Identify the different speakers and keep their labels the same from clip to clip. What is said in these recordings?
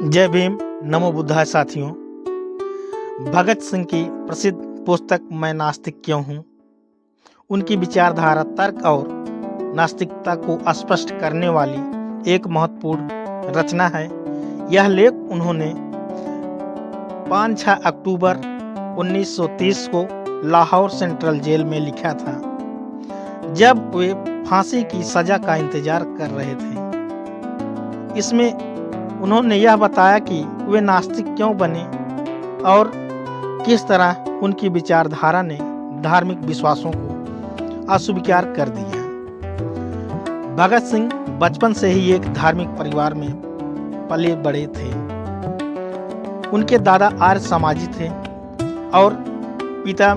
Speaker 1: जय भीम, नमो बुद्धाय साथियों। भगत सिंह की प्रसिद्ध पुस्तक मैं नास्तिक क्यों हूँ, उनकी विचारधारा तर्क और नास्तिकता को स्पष्ट करने वाली एक महत्वपूर्ण रचना है। यह लेख उन्होंने 5-6 अक्टूबर 1930 को लाहौर सेंट्रल जेल में लिखा था, जब वे फांसी की सजा का इंतजार कर रहे थे। इसमें उन्होंने यह बताया कि वे नास्तिक क्यों बने और किस तरह उनकी विचारधारा ने धार्मिक विश्वासों को अस्वीकार कर दिया। भगत सिंह बचपन से ही एक धार्मिक परिवार में पले बड़े थे। उनके दादा आर्य समाजी थे और पिता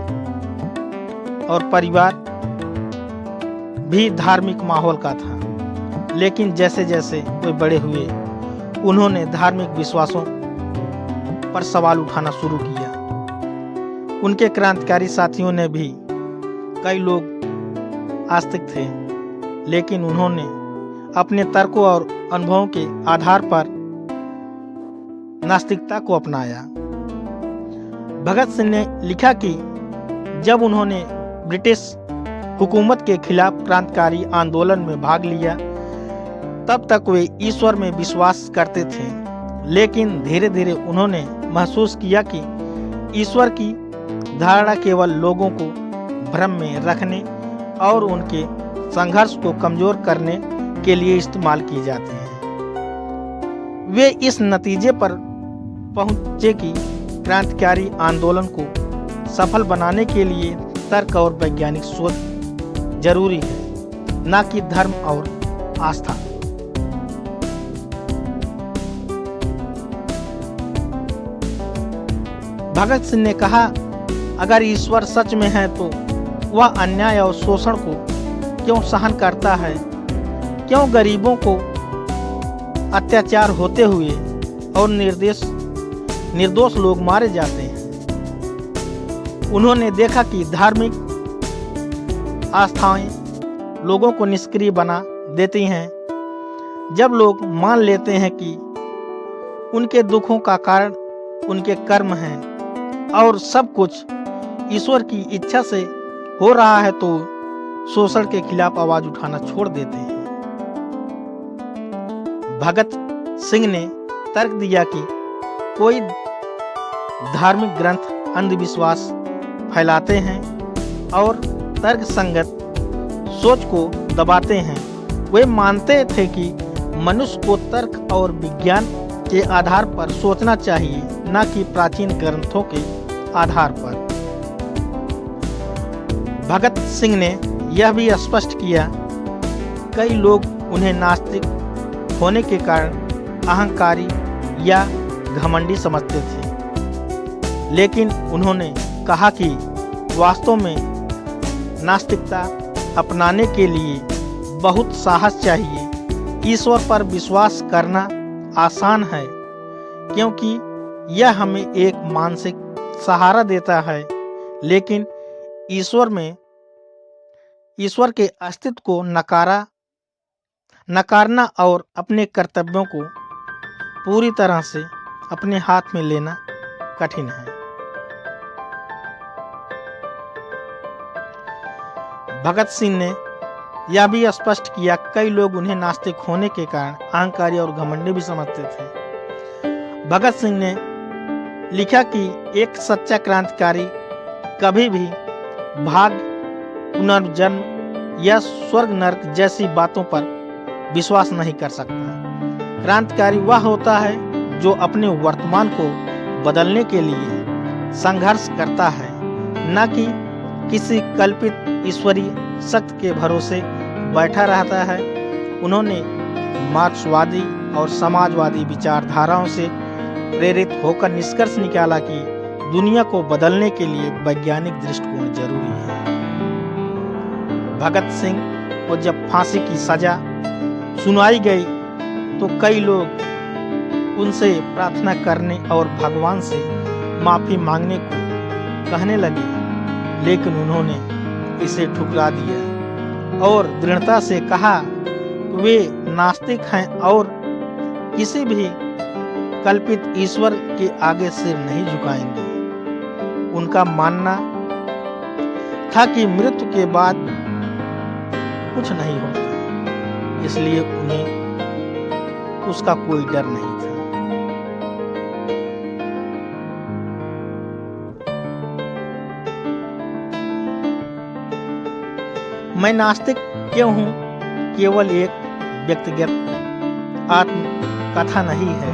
Speaker 1: और परिवार भी धार्मिक माहौल का था। लेकिन जैसे जैसे वे बड़े हुए, उन्होंने धार्मिक विश्वासों पर सवाल उठाना शुरू किया। उनके क्रांतिकारी साथियों ने भी कई लोग आस्तिक थे, लेकिन उन्होंने अपने तर्कों और अनुभवों के आधार पर नास्तिकता को अपनाया। भगत सिंह ने लिखा कि जब उन्होंने ब्रिटिश हुकूमत के खिलाफ क्रांतिकारी आंदोलन में भाग लिया, तब तक वे ईश्वर में विश्वास करते थे। लेकिन धीरे धीरे उन्होंने महसूस किया कि ईश्वर की धारणा केवल लोगों को भ्रम में रखने और उनके संघर्ष को कमजोर करने के लिए इस्तेमाल की जाती है। वे इस नतीजे पर पहुंचे कि क्रांतिकारी आंदोलन को सफल बनाने के लिए तर्क और वैज्ञानिक सोच जरूरी है, न कि धर्म और आस्था। भगत सिंह ने कहा, अगर ईश्वर सच में है तो वह अन्याय और शोषण को क्यों सहन करता है? क्यों गरीबों को अत्याचार होते हुए और निर्दोष लोग मारे जाते हैं? उन्होंने देखा कि धार्मिक आस्थाएं लोगों को निष्क्रिय बना देती हैं। जब लोग मान लेते हैं कि उनके दुखों का कारण उनके कर्म हैं और सब कुछ ईश्वर की इच्छा से हो रहा है, तो शोषण के खिलाफ आवाज उठाना छोड़ देते हैं। भगत सिंह ने तर्क दिया कि कोई धार्मिक ग्रंथ अंधविश्वास फैलाते हैं और तर्क संगत सोच को दबाते हैं। वे मानते थे कि मनुष्य को तर्क और विज्ञान के आधार पर सोचना चाहिए, न कि प्राचीन ग्रंथों के आधार पर। भगत सिंह ने यह भी स्पष्ट किया, कई लोग उन्हें नास्तिक होने के कारण अहंकारी या घमंडी समझते थे। लेकिन उन्होंने कहा कि वास्तव में नास्तिकता अपनाने के लिए बहुत साहस चाहिए। ईश्वर पर विश्वास करना आसान है, क्योंकि यह हमें एक मानसिक सहारा देता है। लेकिन ईश्वर के अस्तित्व को नकारना और अपने कर्तव्यों को पूरी तरह से अपने हाथ में लेना कठिन है। भगत सिंह ने यह भी स्पष्ट किया, कई लोग उन्हें नास्तिक होने के कारण अहंकारी और घमंडी भी समझते थे। भगत सिंह ने लिखा कि एक सच्चा क्रांतिकारी कभी भी भाग्य, पुनर्जन्म या स्वर्ग नरक जैसी बातों पर विश्वास नहीं कर सकता। क्रांतिकारी वह होता है जो अपने वर्तमान को बदलने के लिए संघर्ष करता है, न कि किसी कल्पित ईश्वरीय शक्ति के भरोसे बैठा रहता है। उन्होंने मार्क्सवादी और समाजवादी विचारधाराओं से प्रेरित होकर निष्कर्ष निकाला कि दुनिया को बदलने के लिए वैज्ञानिक दृष्टिकोण जरूरी है। भगत सिंह को जब फांसी की सजा सुनाई गई, तो कई लोग उनसे प्रार्थना करने और भगवान से माफी मांगने को कहने लगे, लेकिन उन्होंने इसे ठुकरा दिया और दृढ़ता से कहा कि वे नास्तिक हैं और किसी भी कल्पित ईश्वर के आगे सिर नहीं झुकाएंगे। उनका मानना था कि मृत्यु के बाद कुछ नहीं होता, इसलिए उन्हें उसका कोई डर नहीं था। मैं नास्तिक क्यों हूं केवल एक व्यक्तिगत आत्मकथा नहीं है,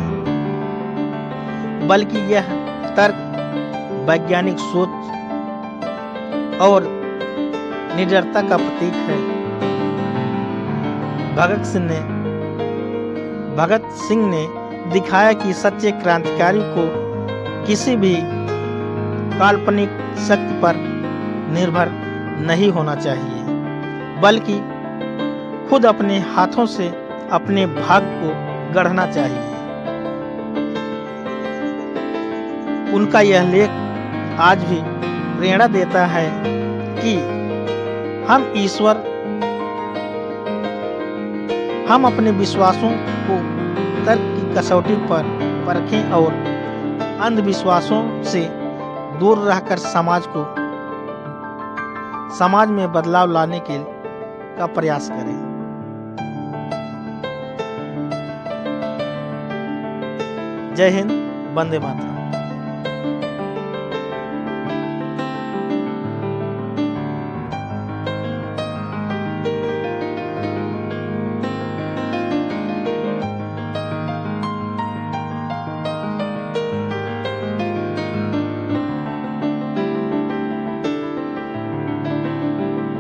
Speaker 1: बल्कि यह तर्क, वैज्ञानिक सोच और निडरता का प्रतीक है। भगत सिंह ने दिखाया कि सच्चे क्रांतिकारी को किसी भी काल्पनिक शक्ति पर निर्भर नहीं होना चाहिए, बल्कि खुद अपने हाथों से अपने भाग्य को गढ़ना चाहिए। उनका यह लेख आज भी प्रेरणा देता है कि हम अपने विश्वासों को तर्क की कसौटी पर परखें और अंधविश्वासों से दूर रहकर समाज में बदलाव लाने का प्रयास करें। जय हिंद, वंदे मातरम।